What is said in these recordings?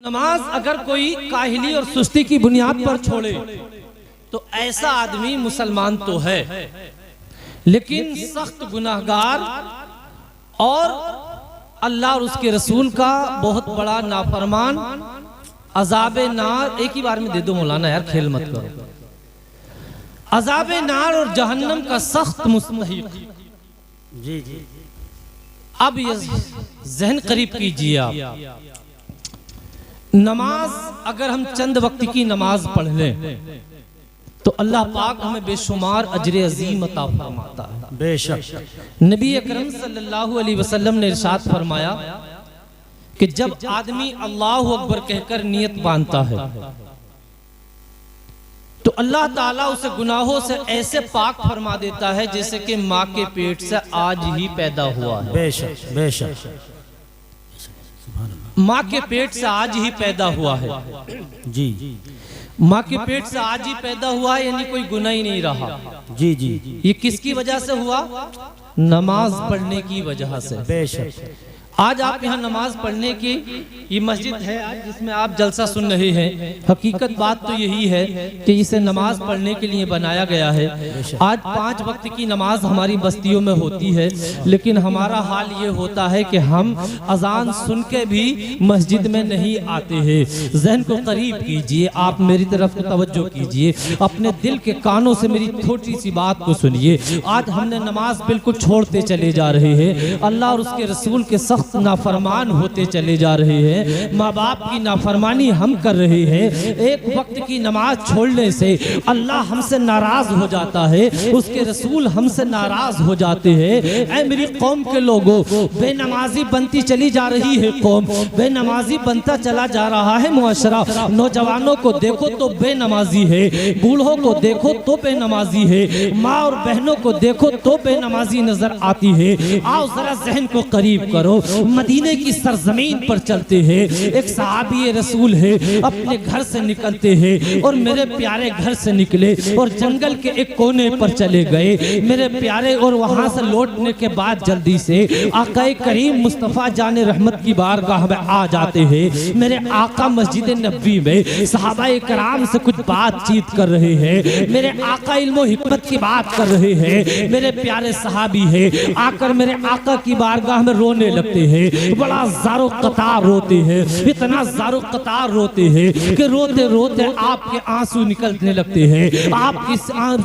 नमाज अगर कोई काहिली और सुस्ती की बुनियाद पर छोड़े तो ऐसा आदमी मुसलमान तो है, लेकिन सख्त गुनाहगार और अल्लाह और उसके रसूल का बहुत बड़ा नाफरमान, अज़ाबे नार। एक ही बार में दे दो मौलाना, यार खेल मत करो। अज़ाबे नार और जहन्नम का सख्त मुस्तहिक। जी जी, अब ये जहन करीब कीजिए आप। नमाज अगर हम चंद वक्त की नमाज पढ़ लें तो अल्लाह पाक हमें बेशुमार अजर अजीम अता फरमाता है। बेशक नबी अकरम सल्लल्लाहु अलैहि वसल्लम ने इरशाद फरमाया कि जब आदमी अल्लाहु अकबर कहकर नियत बांधता है तो अल्लाह ताला उसे गुनाहों से ऐसे पाक फरमा देता है जैसे कि माँ के पेट से आज ही पैदा हुआ है। बेशक बेशक माँ के पेट से आज ही पैदा हुआ है। जी, माँ के पेट से आज ही पैदा हुआ है, यानी कोई गुनाह ही नहीं रहा। जी जी, ये किसकी वजह से हुआ? नमाज पढ़ने की वजह से। बेशक आज आप यहाँ नमाज पढ़ने की ये मस्जिद है आज जिसमें आप जलसा सुन रहे हैं, हकीकत बात तो यही है कि इसे नमाज पढ़ने के लिए बनाया गया है। आज 5 वक्त की नमाज हमारी बस्तियों में होती है, लेकिन हमारा हाल ये होता है कि हम अजान सुन के भी मस्जिद में नहीं आते हैं। जहन को करीब कीजिए, आप मेरी तरफ तवज्जो कीजिए, अपने दिल के कानों से मेरी छोटी सी बात को सुनिए। आज हमने नमाज बिल्कुल छोड़ते चले जा रहे हैं, अल्लाह और उसके रसूल के सख्त नाफरमान होते चले जा रहे हैं, माँ बाप की नाफरमानी हम कर रहे हैं। एक वक्त की नमाज छोड़ने से अल्लाह हमसे नाराज हो जाता है, उसके रसूल हमसे नाराज हो जाते हैं। ऐ मेरी कौम के लोगों, बेनमाजी बनती चली जा रही है कौम, बेनमाजी बनता चला जा रहा है मुआशरा। नौजवानों को देखो तो बेनमाजी है, बूढ़ों को देखो तो बेनमाजी है, माँ और बहनों को देखो तो बेनमाजी नजर आती है। आओ जरा जहन को करीब करो, मदीने की सरजमीन पर चलते हैं। एक सहाबी रसूल है, अपने घर से निकलते हैं और मेरे प्यारे घर से निकले और जंगल के एक कोने पर चले गए मेरे प्यारे, और वहां से लौटने के बाद जल्दी से आका करीम मुस्तफा जाने रहमत की बारगाह में आ जाते हैं। मेरे आका मस्जिद नबवी में सहाबा कराम से कुछ बातचीत कर रहे हैं, मेरे आका इल्म और हिकमत की बात कर रहे हैं। मेरे प्यारे सहाबी है आकर मेरे आका की बारगाह में रोने लगते हैं, बड़ा ज़ारो कतार रोते हैं, इतना ज़ारो कतार रोते हैं कि रोते रोते आपके आंसू निकलने लगते हैं, आपकी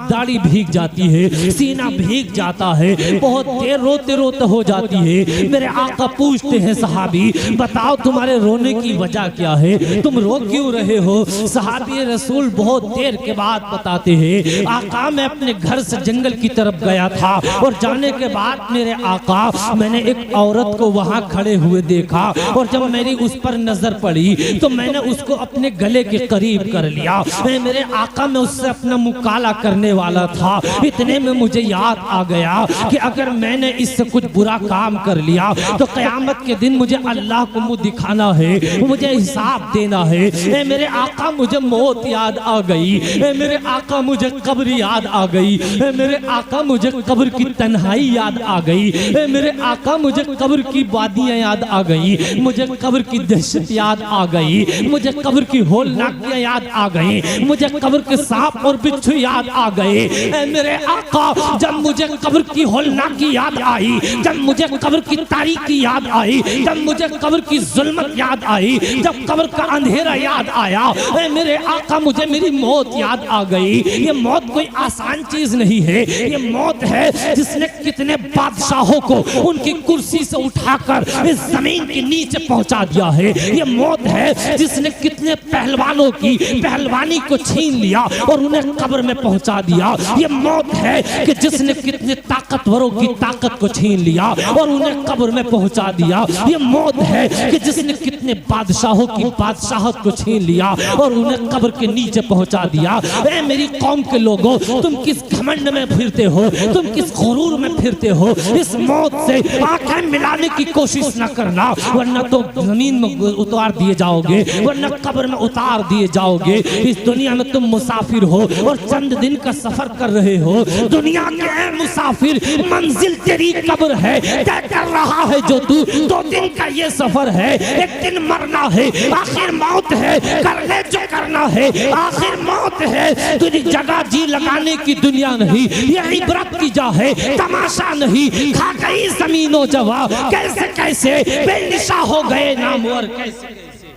दाढ़ी भीग जाती है, सीना भीग जाता है, बहुत देर रोते रोते हो जाती है। मेरे आका पूछते हैं सहाबी बताओ तुम्हारे रोने की वजह क्या है, तुम रो क्यों रहे हो? सहाबी रसूल बहुत देर के बाद बताते हैं आका मैं अपने घर से जंगल की तरफ गया था और जाने के बाद मेरे आका मैंने एक औरत को वहां खड़े हुए देखा और जब मेरी उस पर नजर पड़ी तो मैंने उसको अपने गले के करीब कर लिया। मेरे आका में उससे अपना मुकाला करने वाला था, इतने में मुझे याद आ गया कि अगर मैंने इससे कुछ बुरा काम कर लिया तो कयामत के दिन मुझे अल्लाह को मुंह दिखाना है, मुझे हिसाब देना है। मेरे आका मुझे मौत याद आ गई, मेरे आका मुझे कब्र याद आ गई, मेरे आका मुझे कब्र की तन्हाई याद आ गई, मेरे आका मुझे कब्र की वादियां याद आ गई, मुझे कब्र की दहशत याद आ गई, मुझे कब्र की होलनाकियां याद आ गई, मुझे कब्र के सांप और बिच्छू याद आ गए। मेरे आका जब मुझे कब्र की होलनाकी याद आई, जब मुझे कब्र की तारीकी याद आई, जब मुझे कब्र की जुल्मत याद आई, जब कब्र का अंधेरा याद आया, मेरे आका मुझे मेरी मौत याद आ गई। ये मौत कोई आसान चीज नहीं है, ये मौत है जिसने कितने बादशाहों को उनकी कुर्सी से उठाकर इस जमीन के नीचे पहुंचा दिया है। ये मौत है जिसने कितने पहलवानों की पहलवानी को छीन लिया और उन्हें कब्र में पहुंचा दिया। ये मौत है कि जिसने कितने ताकतवरों की ताकत को छीन लिया और उन्हें कब्र में पहुंचा दिया। ये मौत है कि जिसने कितने बादशाहों की बादशाहत को छीन लिया और उन्हें कब्र के नीचे पहुंचा दिया। ए मेरी कौम के लोगों, तुम किस घमंड में फिरते हो, तुम किस गुरूर में फिरते हो? इस मौत से आंखें मिलाने की कोशिश न करना, वरना तो जमीन में उतार दिए जाओगे, वरना कब्र में उतार दिए जाओगे। इस दुनिया में तुम मुसाफिर हो और चंद दिन का सफर कर रहे हो। दुनिया के मुसाफिर, मंजिल तेरी कब्र है, तय कर रहा है जो तू। 2 दिन का ये सफर है, एक दिन मरना है, आखिर मौत है, कर ले जो करना है, आखिर मौत है। तुझे जगह जी लगाने की दुनिया नहीं, ये इबरत की जा है, तमाशा नहीं। खा गई जमीनो जवा, कैसे कैसे बेनिशा हो गए नामवर कैसे।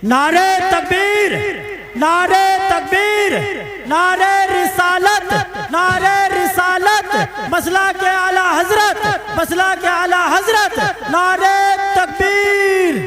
नारे तकबीर, नारे तकबीर, नारे रिसालत, नारे रिसालत, मसला के आला हजरत, मसला के आला हजरत, नारे तकबीर।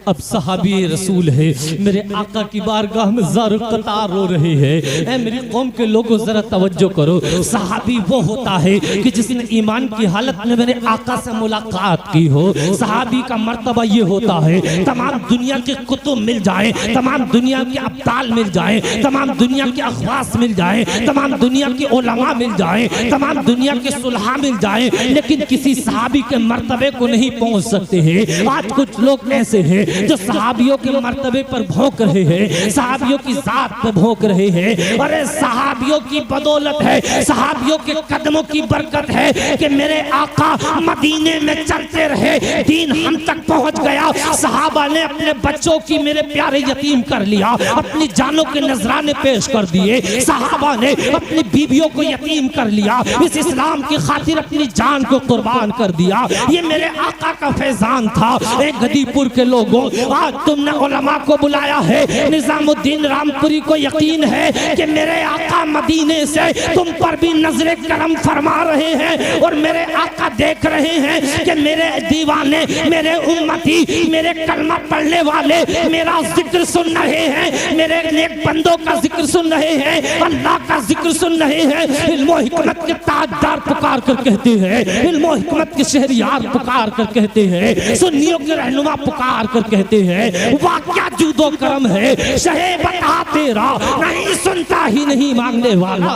अब सहाबी रसूल है, मेरे आका की बारगाह में ज़र कतार रो रहे हैं। ऐ मेरी कौम के लोगों जरा तवज्जो करो। सहाबी वो होता है कि जिसने ईमान की हालत में मेरे आका से मुलाकात की हो। सहाबी का मर्तबा ये होता है, तमाम दुनिया के कुतुब मिल जाएं, तमाम दुनिया के अब्दाल मिल जाएं, तमाम दुनिया के अखवास मिल जाएं, तमाम दुनिया के उलमा मिल जाएं, तमाम दुनिया के सुलहा मिल जाएं, लेकिन किसी सहाबी के मर्तबे को नहीं पहुंच सकते हैं। आज कुछ लोग ऐसे हैं जो सहाबियों के मर्तबे पर भौंक रहे हैं, सहाबियों की जात पर भौंक रहे हैं। अरे सहाबियों की बदौलत है, सहाबियों के कदमों की बरकत है कि मेरे आका मदीने में चलते रहे, दीन हम तक पहुंच गया। सहाबा ने अपने बच्चों की मेरे प्यारे यतीम कर लिया, अपनी जानों के नजराने पेश कर दिए। सहाबा ने अपनी बीवियों को यतीम कर लिया, इस इस्लाम की खातिर अपनी जान को कुर्बान कर दिया। ये मेरे आका का फैजान था। एक गदीपुर के लोगों, आज तुमने उलमा को बुलाया है, निजामुद्दीन रामपुरी को यकीन है कि मेरे आका मदीने से तुम पर भी नजरे करम फरमा रहे हैं और मेरे आका देख रहे हैं कि मेरे दीवाने, मेरे उम्मती, मेरे कलमा पढ़ने वाले मेरा जिक्र सुन रहे हैं, मेरे नेक बंदों का जिक्र सुन रहे हैं, अल्लाह का जिक्र सुन रहे हैं। इल्म और हिकमत के ताजदार पुकार कर कहते हैं, इल्म और हिकमत के शहरियार पुकार कर कहते हैं, सुन्नियों के रहनुमा पुकार कर कहते हैं, वाह क्या जूदो करम है, शहे बता तेरा नहीं सुनता ही नहीं मांगने वाला।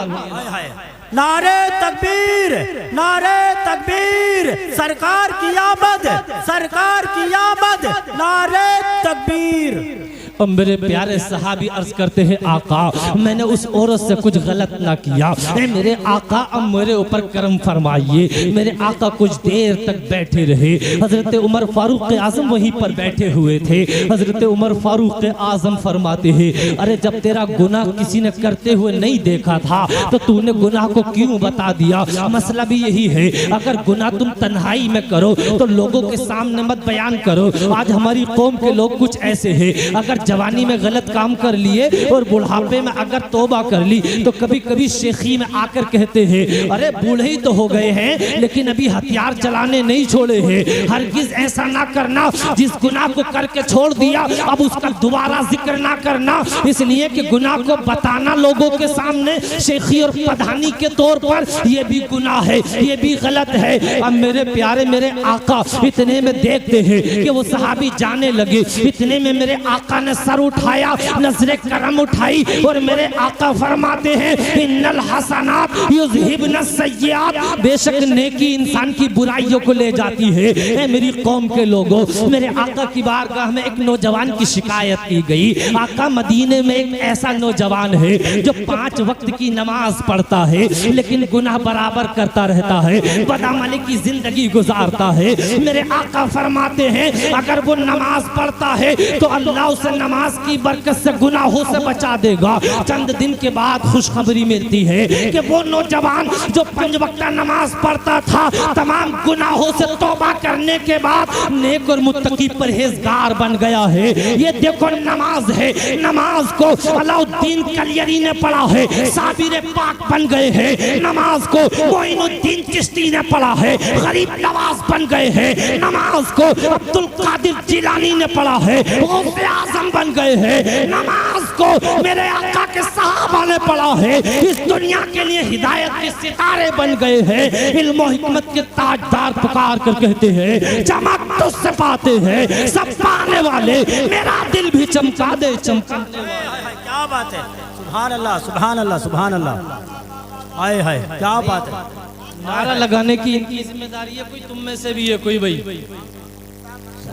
नारे तकबीर, नारे तकबीर, सरकार की आमद, सरकार की आमद, नारे तकबीर। और मेरे प्यारे सहाबी अर्ज करते हैं, आका मैंने उस औरत से कुछ गलत ना किया, मेरे आका अब मेरे ऊपर करम फरमाइए। मेरे आका कुछ देर तक बैठे रहे। हजरत उमर फारूक आजम वहीं पर बैठे हुए थे। हजरत उमर फारूक आजम फरमाते हैं, अरे जब तेरा गुनाह किसी ने करते हुए नहीं देखा था तो तूने गुनाह को क्यों बता दिया? मसला भी यही है, अगर गुनाह तुम तन्हाई में करो तो लोगों के सामने मत बयान करो। आज हमारी कौम के लोग कुछ ऐसे हैं, अगर जवानी में गलत काम कर लिए और बुढ़ापे में अगर तौबा कर ली तो कभी कभी शेखी में आकर कहते हैं, अरे बूढ़े ही तो हो गए हैं लेकिन अभी हथियार चलाने नहीं छोड़े हैं। हरगिज ऐसा ना करना, जिस गुनाह को करके छोड़ दिया अब उसका दोबारा जिक्र ना करना, इसलिए कि गुनाह को बताना लोगों के सामने शेखी और प्रधानी के तौर पर यह भी गुनाह है, ये भी गलत है। अब मेरे प्यारे मेरे आका इतने में देखते हैं कि वो सहाबी जाने लगे, इतने में मेरे आका ने सर उठाया, नजरे करम उठाई और मेरे आका फरमाते हैं, इन्नल हसनात युज़हिबन सय्यात, बेशक नेकी इंसान की बुराइयों को ले जाती है। ए मेरी कौम के लोगों, मेरे आका की बारगाह में एक नौजवान की शिकायत की गई। आका मदीने में एक ऐसा नौजवान है जो 5 वक्त की नमाज पढ़ता है लेकिन गुनाह बराबर करता रहता है, बदअमली की जिंदगी गुजारता है। मेरे आका फरमाते हैं, अगर वो नमाज पढ़ता है तो अल्लाह उसे नमाज की बरकत से गुनाहों से बचा देगा। चंद दिन के बाद खुशखबरी मिलती है कि वो नौजवान जो 5 वक्त नमाज पढ़ता था, तमाम गुनाहों से तौबा करने के बाद नेक और मुत्तकी परहेजगार बन गया है। ये देखो नमाज है, नमाज को अलाउद्दीन कलियरी ने पढ़ा है, साबिर पाक बन गए हैं। नमाज को मोइनुद्दीन चिश्ती ने पढ़ा है, गरीब नवाज बन गए हैं। नमाज को अब्दुल कादिर जिलानी ने पढ़ा है, गौसे आजम बन गए हैं। नमाज को मेरे आका के सहाबा ने पढ़ा है, इस दुनिया के लिए हिदायत के सितारे बन गए हैं। इल्म और हिकमत के ताजदार पुकार कर कहते हैं, चमक तुझसे पाते हैं सब पाने वाले, मेरा दिल भी चमका दे चमकाने वाले। क्या बात है, सुभान अल्लाह, सुभान अल्लाह, सुभान अल्लाह। आए हाय क्या बात है। नारा लगाने की इनकी जिम्मेदारी है, कोई तुम में से भी है कोई भाई?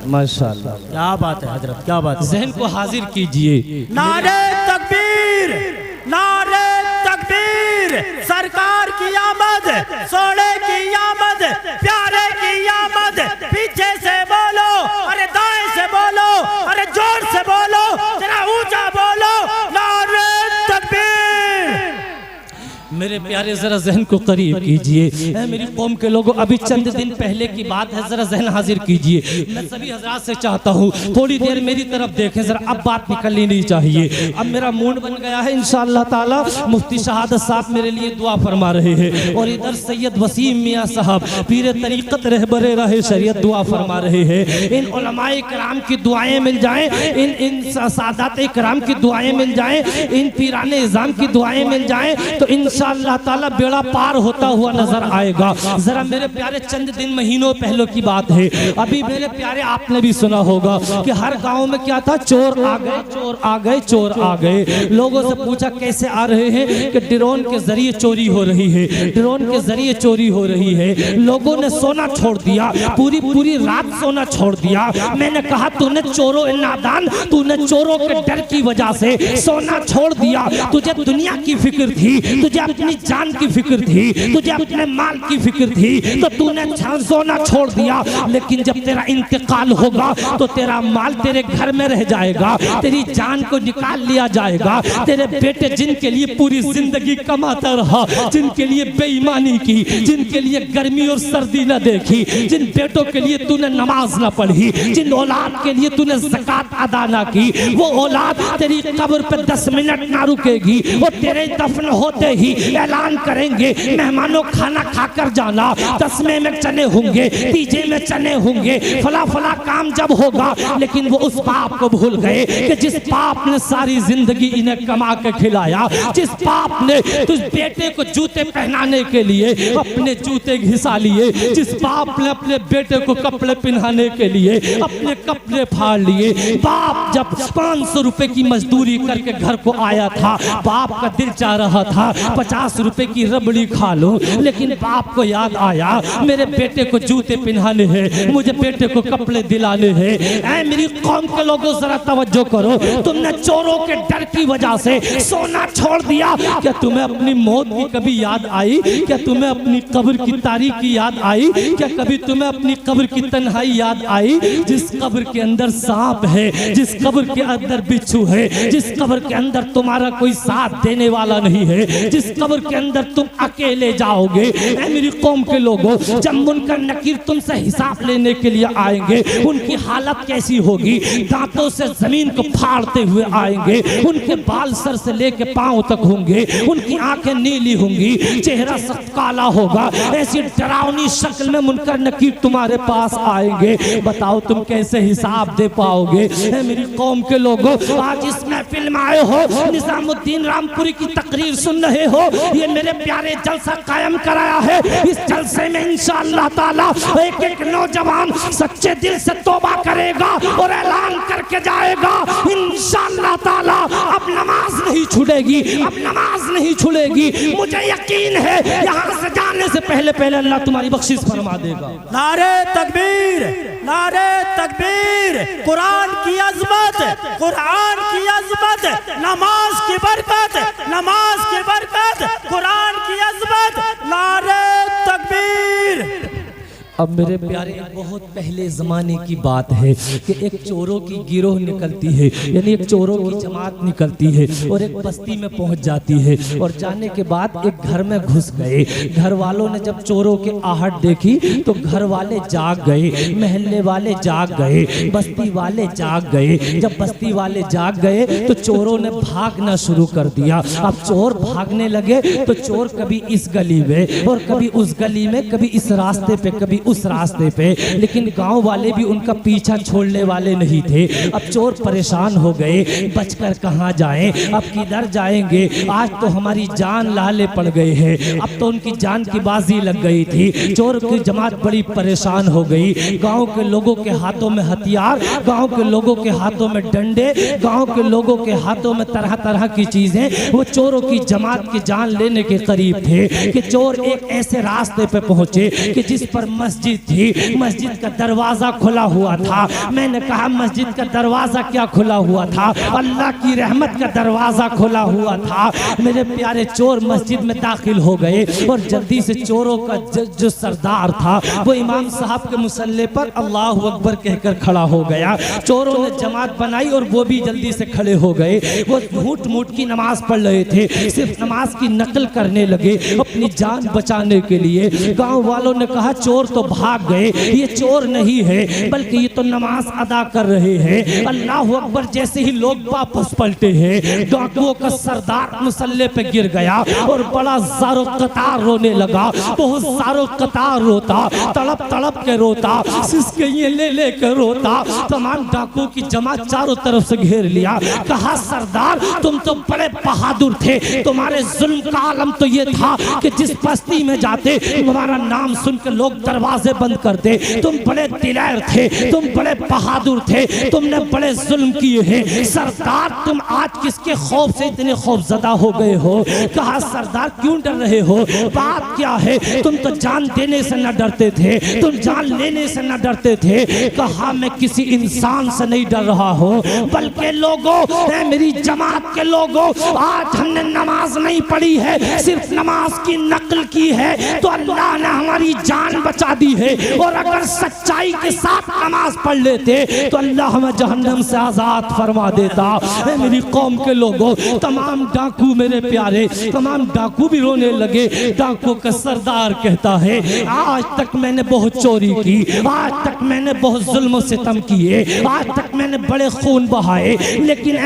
माशाअल्लाह, क्या बात है हजरत, क्या बात है। जहन को हाजिर कीजिए। नारे तकबीर, नारे तकबीर, सरकार की आमद, सोने की आमद, प्यारे की आमद। पीछे से बोलो, अरे दाएं से बोलो, अरे जोर से बोलो, जरा ऊंचा बोलो, नारे तकबीर। मेरे प्यारे जरा जहन को करीब कीजिए। मेरी कौम के लोगों, अभी चंद दिन पहले की बात है, जरा जहन हाजिर कीजिए। मैं सभी हजरात से चाहता हूँ थोड़ी देर मेरी तरफ देखें जरा, अब बात निकलनी नहीं चाहिए। अब मेरा मूड बन गया है इंशाअल्लाह ताला। मुफ्ती शहादत साहब मेरे लिए दुआ फरमा रहे हैं और इधर सैयद वसीम मियाँ साहब पीर तरीक़त रहबरे रहे शरीयत दुआ फरमा रहे हैं। इन उलमाए कराम की दुआएं मिल जाएं, इन सादात कराम की दुआएं मिल जाएं, इन पीराने इज़ाम की दुआएं मिल जाएं तो इंशाअल्लाह ताला बेड़ा पार होता हुआ नजर आएगा। जरा मेरे प्यारे चंद दिन महीनों पहले की बात है। अभी मेरे प्यारे आपने भी सुना होगा कि हर गांव में क्या था, चोर आ गए, चोर आ गए, चोर आ गए। लोगों से पूछा कैसे आ रहे हैं कि ड्रोन के जरिए चोरी हो रही है, ड्रोन के जरिए चोरी हो रही है। लोगों ने सोना छोड़ दिया, पूरी पूरी रात सोना छोड़ दिया। मैंने कहा तूने चोरों नादान, तूने चोरों के डर की वजह से सोना छोड़ दिया। तुझे दुनिया की फिक्र थी, तुझे अपनी जान की फिक्र थी, तुझे अपने माल की फिक्र थी, तो तूने सोना छोड़ दिया। लेकिन जब तेरा इंतकाल होगा तो तेरा माल तेरे घर में रह जाएगा, तेरी जान को निकाल लिया जाएगा। तेरे बेटे जिनके लिए पूरी जिंदगी कमाता रहा, जिनके लिए बेईमानी की, जिनके लिए गर्मी और सर्दी न देखी, जिन बेटों के लिए तूने नमाज न पढ़ी, जिन औलाद के लिए तूने ज़कात अदा ना की, वो औलाद तेरी कब्र पे 10 मिनट ना रुकेगी। वो तेरे दफन होते ही ऐलान करेंगे मेहमानों खाना खाकर जाना, 10वें में चने होंगे, 3जे में चने होंगे, फला फला काम जब होगा। लेकिन वो उस बाप को भूल गए कि जिस बाप ने सारी जिंदगी इन्हें कमा के खिलाया, जिस बाप ने तुझ बेटे को जूते पहनाने के लिए अपने जूते घिसा लिए, जिस बाप ने अपने बेटे को कपड़े पहनाने के लिए अपने कपड़े फाड़ लिए। बाप जब 500 रुपए की मजदूरी करके घर को आया था, बाप का दिल चाह रहा था 50 रुपए की रबड़ी खा लो, लेकिन बाप को याद आया मेरे बेटे को जूते पहनाने हैं, मुझे बेटे को कपड़े दिलाने हैं। ऐ मेरी कौम के लोगों जरा तवज्जो करो, तुमने चोरों के डर की वजह से सोना छोड़ दिया। क्या तुम्हें अपनी मौत की कभी याद आई? क्या तुम्हें अपनी कब्र की तारीख की याद आई? क्या कभी तुम्हें अपनी कब्र की तन्हाई याद आई? जिस कब्र के अंदर सांप है, जिस कब्र के अंदर बिच्छू है, जिस कब्र के अंदर तुम्हारा कोई साथ देने वाला नहीं है, जिस कब्र के अंदर तुम अकेले जाओगे। ऐ मेरी कौम के लोगों, जब मुनकर नकीर तुमसे हिसाब लेने के लिए आएंगे, उनकी हालत कैसी होगी? दांतों से जमीन को फाड़ते हुए आएंगे, उनके बाल सर से लेके पांव तक होंगे, उनकी आंखें नीली होंगी, चेहरा सख्त काला होगा। ऐसी डरावनी शक्ल में मुनकर नकीर तुम्हारे पास आएंगे। बताओ तुम कैसे हिसाब दे पाओगे? ऐ मेरी कौम के लोगों, आज इस महफिल में आए हो, निजामुद्दीन रामपुरी की तकरीर सुन रहे हो, ये मेरे प्यारे जलसा कायम कराया है। इस जलसे में इंशाअल्लाह ताला एक एक नौजवान सच्चे दिल से तौबा करेगा और ऐलान करके जाएगा इंशाअल्लाह ताला अब नमाज नहीं छूटेगी, अब नमाज नहीं छूटेगी। मुझे यकीन है यहाँ से जाने से पहले पहले अल्लाह तुम्हारी बख्शिश फरमा देगा। नारे तकबीर, नारे तकबीर। कुरान की अजमत, कुरान की अजमत, नमाज की बरकत, नमाज की बरकत, कुरान की अजमत, नारे तकबीर। अब मेरे प्यारे बहुत पहले ज़माने की बात है कि एक चोरों की गिरोह निकलती है, यानी एक चोरों की जमात निकलती है और एक बस्ती में पहुंच जाती है। और जाने के बाद एक घर में घुस गए। घर वालों ने जब चोरों की आहट देखी तो घर वाले जाग गए, महल्ले वाले जाग गए, बस्ती वाले जाग गए। जब बस्ती वाले जाग गए तो चोरों ने भागना शुरू कर दिया। अब चोर भागने लगे तो चोर कभी इस गली में और कभी उस गली में, कभी इस रास्ते पे, कभी उस रास्ते पे, लेकिन गांव वाले भी उनका पीछा छोड़ने वाले नहीं थे। अब चोर परेशान हो गए, बचकर कहां जाएं, अब किधर जाएंगे? आज तो हमारी जान लाले पड़ गए हैं, अब तो उनकी जान की बाजी लग गई थी। चोर की जमात बड़ी परेशान हो गई। गांव के लोगों के हाथों में हथियार, गांव के लोगों के हाथों में डंडे, गांव के लोगों के हाथों में तरह तरह की चीजें। वो चोरों की जमात की जान लेने के करीब थे कि चोर एक ऐसे रास्ते पे पहुंचे कि जिस पर मस्जिद मस्जिद थी, मस्जिद का दरवाजा खुला हुआ था। मैंने कहा मस्जिद का दरवाजा क्या खुला हुआ था? अल्लाह की रहमत का दरवाजा खुला हुआ था। मेरे प्यारे चोर मस्जिद में दाखिल हो गए और जल्दी से चोरों का जो सरदार था वो इमाम साहब के मुसल्ले पर अल्लाह अकबर कहकर खड़ा हो गया। चोरों ने जमात बनाई और वो भी जल्दी से खड़े हो गए। वो झूठ मूठ की नमाज पढ़ रहे थे, सिर्फ नमाज की नकल करने लगे अपनी जान बचाने के लिए। गांव वालों ने कहा चोर तो भाग गए, ये चोर नहीं है बल्कि ये तो नमाज अदा कर रहे हैं। अल्लाह अकबर जैसे ही लोग वापस पलटे हैं, डाकुओं का सरदार मुसल्ले पे गिर गया और बड़ा ज़ारो कतार रोने लगा। बहुत ज़ारो कतार रोता, तड़प तड़प के रोता, सिसके ये ले के रोता। तमाम डाकुओं की जमात चारों तरफ से घेर लिया। कहा सरदार तुम तो बड़े बहादुर थे, तुम्हारे जुल्म का आलम तो ये था कि जिस बस्ती में जाते तुम्हारा नाम सुनकर लोग दरवाजे बंद करते। तुम बड़े दिलेर थे, तुम बड़े बहादुर थे, तुमने बड़े जुल्म किए हैं। सरदार तुम आज किसके खौफ से इतने खौफजदा हो गए हो? कहा सरदार क्यों डर रहे हो? बात क्या है? तुम तो जान देने से न डरते थे, तुम जान लेने से न डरते थे। कहा मैं किसी इंसान से नहीं डर रहा हूँ बल्कि लोगों, मेरी जमात के लोगों, आज हमने नमाज नहीं पढ़ी है, सिर्फ नमाज की नकल की है तो अल्लाह ने हमारी जान बचा दी है। और अगर सच्चाई के साथ नमाज पढ़ लेते तो अल्लाह हमें जहन्नम से आजाद फरमा देता। मेरी कौम के लोगों, तमाम डाकू मेरे प्यारे, तमाम डाकू भी रोने लगे। डाकू का सरदार कहता है आज तक मैंने बहुत चोरी की, आज तक मैंने बहुत जुल्म सितम किए, आज तक मैंने बड़े खून बहाए, लेकिन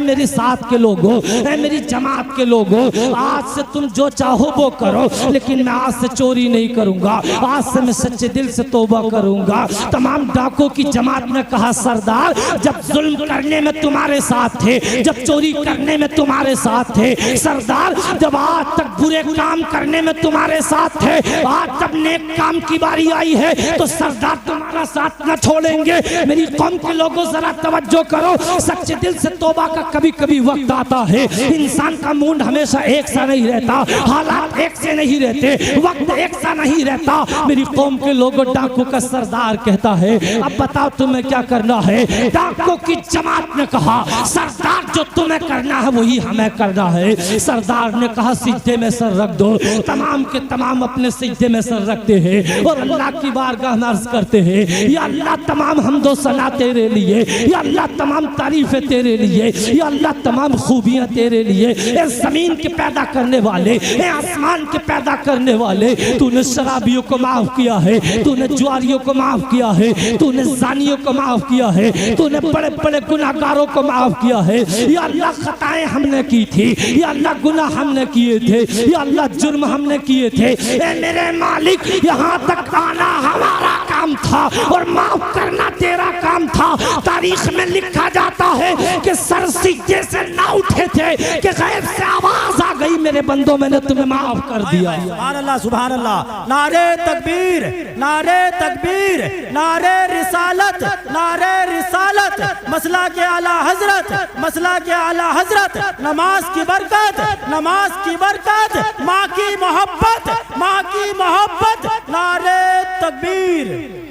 मेरे साथ के लोगों, मेरी जमात के लोगों, आज से तुम जो चाहो वो करो, लेकिन मैं आज से चोरी नहीं करूंगा, आज से मैं सच्चे दिल से तौबा करूंगा। तमाम डाकों की जमात ने कहा सरदार जब जुल्म करने में तुम्हारे साथ थे, जब चोरी करने में तुम्हारे साथ थे, सरदार जब आज तक बुरे काम करने में तुम्हारे साथ थे, आज जब नेक काम की बारी आई है तो सरदार तुम्हारा साथ न छोड़ेंगे। मेरी कौम के लोगों जरा तवज्जो करो, सच्चे दिल से तौबा का कभी कभी वक्त आता है। इंसान का मूड हमेशा एक सा नहीं रहता, हालात एक से नहीं रहते, वक्त एक सा नहीं रहता। मेरी कौम के लोगों, डाकू का सरदार कहता है अब बताओ तुम्हें क्या करना है? डाकू की जमात ने कहा सरदार जो तुम्हें करना है वही हमें करना है। सरदार ने कहा सिजदे में सर रख दो। तमाम के तमाम अपने सिजदे में सर रखते हैं और अल्लाह की बारगाह में अर्ज करते हैं या अल्लाह तमाम हम्दो सना तेरे लिए, या अल्लाह तमाम तारीफें तेरे लिए, या अल्लाह तमाम खूबियां तेरे लिए। ए जमीन के पैदा करने वाले, ए आसमान के पैदा करने वाले, तूने शराबियों को माफ किया है, तूने जुआरियों को माफ किया है, तूने जानियों को माफ किया है, तूने बड़े बड़े गुनाहगारों को माफ किया है। या अल्लाह खताएं हमने की थी, या अल्लाह गुनाह हमने किए थे, या अल्लाह जुर्म हमने किए थे। ए मेरे मालिक यहाँ तक आना हमारा काम था और माफ करना तेरा काम था। तारीख में लिखा जाता है कि सर सिजदे से ना उठे थे कि गैब से आवाज आ गई मेरे बंदों मैंने तुम्हें माफ कर दिया। सुभान अल्लाह, सुभान अल्लाह। नारे तकबीर, नारे तकबीर, नारे रिसालत, नारे रिसालत, मसला के आला हजरत, मसला के आला हजरत। नमाज की बरकत, नमाज की बरकत, माँ की मोहब्बत, माँ की मोहब्बत। नारे तकबीर।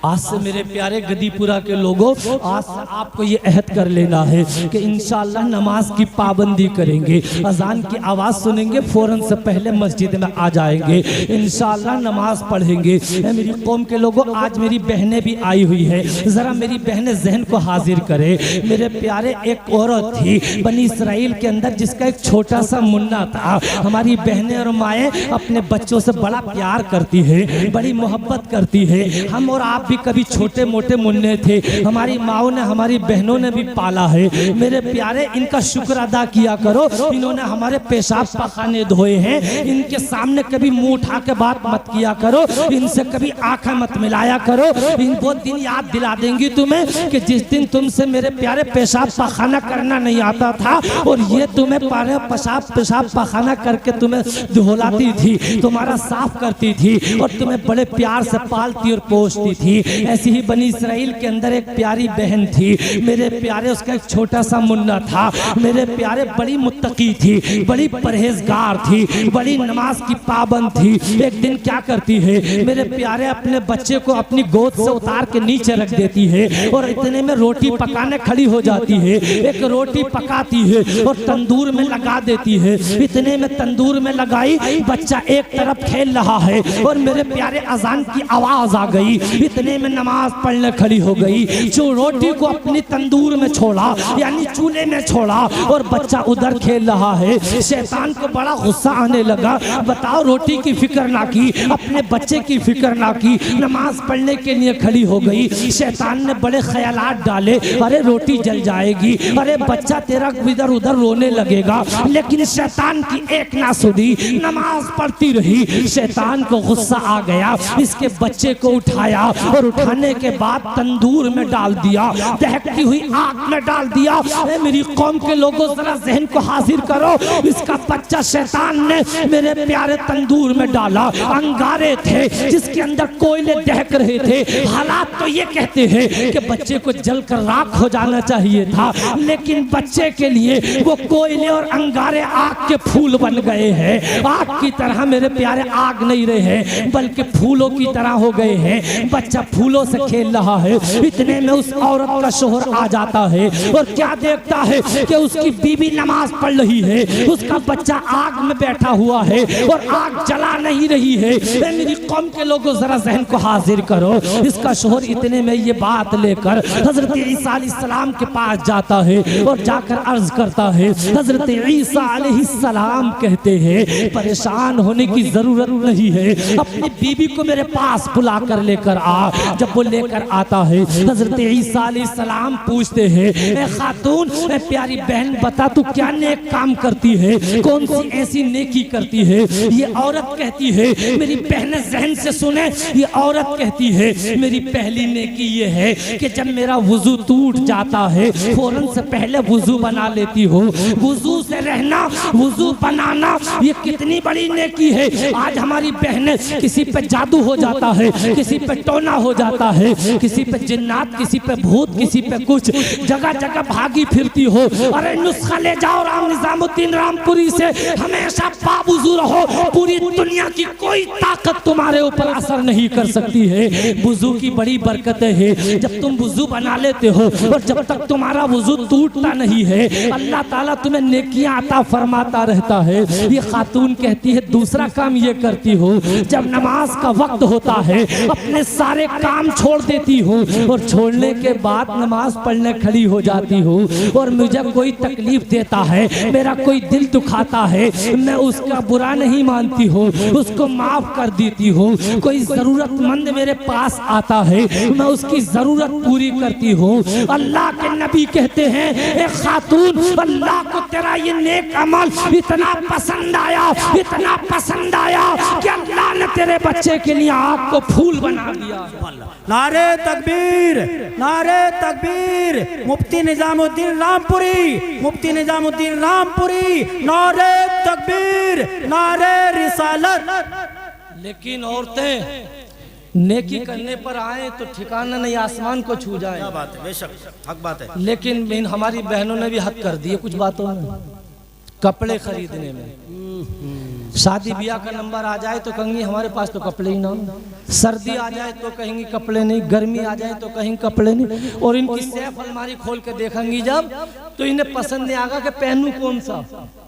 आज से मेरे प्यारे गदीपुरा के लोगों, आज से आपको ये अहद कर लेना है कि इंशाअल्लाह नमाज की पाबंदी करेंगे। अजान की आवाज़ सुनेंगे फौरन से पहले मस्जिद में आ जाएंगे, इंशाअल्लाह नमाज पढ़ेंगे। मेरी कौम के लोगों, आज मेरी बहनें भी आई हुई है, ज़रा मेरी बहनें जहन को हाजिर करे। मेरे प्यारे एक औरत थी बनी इसराइल के अंदर जिसका एक छोटा सा मुन्ना था। हमारी बहनें और माएँ अपने बच्चों से बड़ा प्यार करती है, बड़ी मोहब्बत करती है। हम और आप भी कभी छोटे मोटे मुन्ने थे, हमारी माओ ने हमारी बहनों ने भी पाला है। मेरे प्यारे इनका शुक्र अदा किया करो, इन्होंने हमारे पेशाब पखाने धोए हैं। इनके सामने कभी मुंह उठा के बात मत किया करो, इनसे कभी आंखें मत मिलाया करो। इन वो दिन याद दिला देंगी तुम्हें कि जिस दिन तुमसे मेरे प्यारे पेशाब पखाना करना नहीं आता था और ये तुम्हें पेशाब पखाना करके तुम्हें धुलाती थी, तुम्हारा साफ करती थी और तुम्हें बड़े प्यार से पालती और पोसती थी। ऐसी ही बनी इसराइल के अंदर एक प्यारी बहन थी मेरे प्यारे, उसका एक छोटा सा मुन्ना था मेरे प्यारे। बड़ी मुत्तकी थी, बड़ी परहेजगार थी, बड़ी नमाज की पाबंद थी। एक दिन क्या करती है मेरे प्यारे, अपने बच्चे को अपनी गोद से उतार के नीचे रख देती है और इतने में रोटी पकाने खड़ी हो जाती है। एक रोटी पकाती है और तंदूर में लगा देती है। इतने में तंदूर में लगाई, बच्चा एक तरफ खेल रहा है और मेरे प्यारे अजान की आवाज आ गई। इतने में नमाज पढ़ने खड़ी हो गई। जो रोटी को अपनी तंदूर में छोड़ा यानी चूल्हे में छोड़ा और बच्चा उधर खेल रहा है। शैतान को बड़ा गुस्सा आने लगा। बताओ, रोटी की फिक्र ना की, अपने बच्चे की फिक्र ना की, नमाज पढ़ने के लिए खड़ी हो गई। शैतान ने बड़े ख्यालात डाले, अरे रोटी जल जाएगी, अरे बच्चा तेरा इधर उधर रोने लगेगा। लेकिन शैतान की एक ना सुनी, नमाज पढ़ती रही। शैतान को गुस्सा आ गया, इसके बच्चे को उठाया और उठाने के बाद तंदूर में डाल दिया, दहकती हुई आग में डाल दिया। मेरी कौम के लोगों जरा जहन को हाजिर करो, इसका बच्चा शैतान ने मेरे प्यारे तंदूर में डाला। अंगारे थे जिसके अंदर कोयले दहक रहे थे। हालात तो ये कहते हैं कि बच्चे को जलकर राख हो जाना चाहिए था, लेकिन बच्चे के लिए वो कोयले और अंगारे आग के फूल बन गए हैं। आग की तरह मेरे प्यारे आग नहीं रहे हैं, बल्कि फूलों की तरह हो गए हैं। बच्चा फूलों से खेल रहा है। इतने में उस औरत का शोहर आ जाता है और क्या देखता है कि उसकी बीवी नमाज पढ़ रही है, उसका बच्चा आग में बैठा हुआ है और आग जला नहीं रही है। मेरी कौम के लोगों जरा जहन को हाजिर करो। इसका शोहर इतने में ये बात लेकर हजरत ईसा अलैहिस्सलाम के पास जाता है और जाकर अर्ज करता है। हजरत ईसा अलैहिस्सलाम कहते हैं, परेशान होने की जरूरत नहीं है, अपनी बीवी को मेरे पास बुला कर लेकर आ। जब वो लेकर आता है, हजरत ईसा अलैहिस्सलाम पूछते हैं, ए खातून, ए प्यारी बहन, बता तू क्या नेक काम करती है, कौन सी ऐसी नेकी करती है? ये औरत कहती है, मेरी बहन जहन से सुने, ये औरत कहती है, मेरी पहली नेकी ये है कि जब मेरा वुजू टूट जाता है फौरन से पहले वुजू बना लेती हूँ। वुजू से रहना, वुजू बनाना, ये कितनी बड़ी नेकी है। आज हमारी बहनें, किसी पे जादू हो जाता है, किसी पे टोना हो जाता है, किसी पे जिन्नात, किसी पे भूत, किसी पे कुछ, जगह जगह भागी फिरती हो। अरे नुस्खा ले जाओ राम निजामुद्दीन रामपुरी से, हमेशा बावुजू रहो, पूरी दुनिया की कोई ताकत तुम्हारे ऊपर असर नहीं कर सकती है। वुजू की बड़ी बरकत है। जब तुम वुजू बना लेते हो और जब तक तुम्हारा वुजू टूटता नहीं है, अल्लाह ताला तुम्हें नेकियां अता फरमाता रहता है। ये खातून कहती है, दूसरा काम ये करती हो, जब नमाज का वक्त होता है अपने सारे काम छोड़ देती हूँ और छोड़ने के बाद नमाज पढ़ने खड़ी हो जाती हूँ। और मुझे कोई तकलीफ देता है, मेरा कोई दिल दुखाता है, मैं उसका बुरा नहीं मानती हूँ, उसको माफ कर देती हूँ। कोई जरूरतमंद मेरे पास आता है, मैं उसकी जरूरत पूरी करती हूँ। अल्लाह के नबी कहते हैं, ए खातून, अल्लाह को तेरा ये नेक अमल इतना पसंद आया, इतना पसंद आया कि अल्लाह ने तेरे बच्चे के लिए आग को फूल बना दिया। नारे तकबीर, नारे तकबीर, मुफ्ती निजामुद्दीन रामपुरी, मुफ्ती निजामुद्दीन रामपुरी, नारे तकबीर, नारे रिसालत। लेकिन औरतें नेकी करने पर आए तो ठिकाना नहीं, आसमान को छू जाए। बात है, बेशक हक बात है। लेकिन इन बहनों ने भी हद कर दिए कुछ बातों में। कपड़े खरीदने में, शादी ब्याह का नंबर आ जाए तो कहेंगी हमारे पास तो कपड़े ही ना, सर्दी आ जाए तो कहेंगी कपड़े नहीं, गर्मी आ जाए तो कहेंगी कपड़े नहीं। और इनकी सैफ अलमारी खोल के देखेंगी जब, तो इन्हें पसंद नहीं आएगा कि पहनूं कौन सा,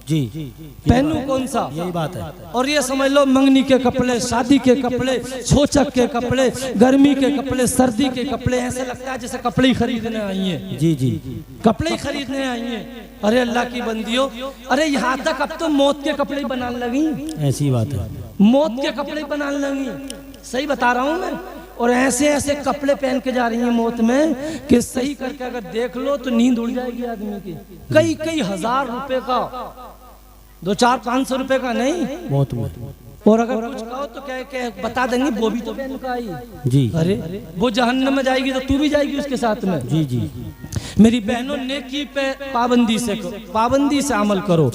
जी पहनूं कौन सा, यही बात है। और ये समझ लो, मंगनी के कपड़े, शादी के कपड़े, छोचक के कपड़े, गर्मी के कपड़े, सर्दी के कपड़े, ऐसे लगता है जैसे कपड़े ही खरीदने आई हैं। जी जी, कपड़े ही खरीदने आई हैं। अरे अल्लाह की बंदियों, अरे यहाँ तक अब तो मौत के कपड़े बनाने लगी। ऐसी बात है, मौत के कपड़े बनाने लगी, सही बता रहा हूँ मैं। और ऐसे ऐसे कपड़े पहन के जा रही हैं मौत में कि सही करके अगर देख लो तो नींद उड़ जाएगी आदमी की। कई कई हजार रुपए का, 200-500 रुपए का नहीं, बहुत। और अगर कुछ कहो तो क्या बता देंगे वो भी तो पहन का आई। जी, अरे वो जहन्नम में जाएगी तो तू भी जाएगी उसके साथ में। जी जी। मेरी बहनों, नेकी पे पाबंदी से अमल करो,